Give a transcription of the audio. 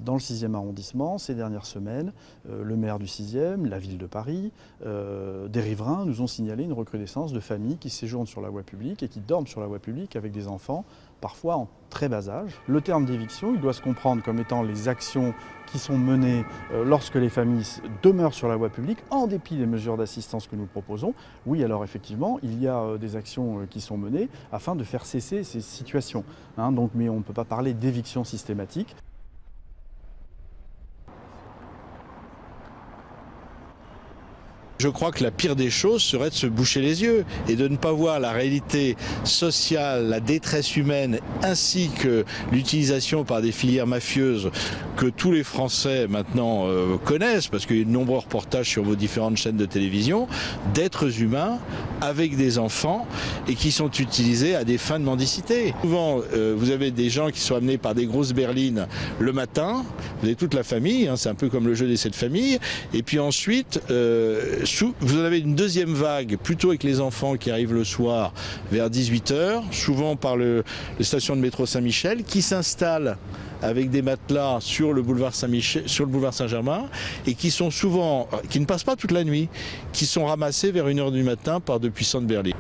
Dans le 6e arrondissement, ces dernières semaines, le maire du 6e, la ville de Paris, des riverains nous ont signalé une recrudescence de familles qui séjournent sur la voie publique et qui dorment sur la voie publique avec des enfants, parfois en très bas âge. Le terme d'éviction, il doit se comprendre comme étant les actions qui sont menées lorsque les familles demeurent sur la voie publique, en dépit des mesures d'assistance que nous proposons. Oui, alors effectivement, il y a des actions qui sont menées afin de faire cesser ces situations. Mais on ne peut pas parler d'éviction systématique. Je crois que la pire des choses serait de se boucher les yeux et de ne pas voir la réalité sociale, la détresse humaine, ainsi que l'utilisation par des filières mafieuses que tous les Français maintenant connaissent, parce qu'il y a de nombreux reportages sur vos différentes chaînes de télévision, d'êtres humains avec des enfants et qui sont utilisés à des fins de mendicité. Souvent, vous avez des gens qui sont amenés par des grosses berlines le matin, vous avez toute la famille, c'est un peu comme le jeu des 7 familles, et puis ensuite, vous en avez une deuxième vague, plutôt avec les enfants qui arrivent le soir vers 18h, souvent par les stations de métro Saint-Michel, qui s'installent avec des matelas sur le boulevard Saint-Germain et qui sont souvent, qui ne passent pas toute la nuit, qui sont ramassés vers 1h du matin par de puissantes berlines.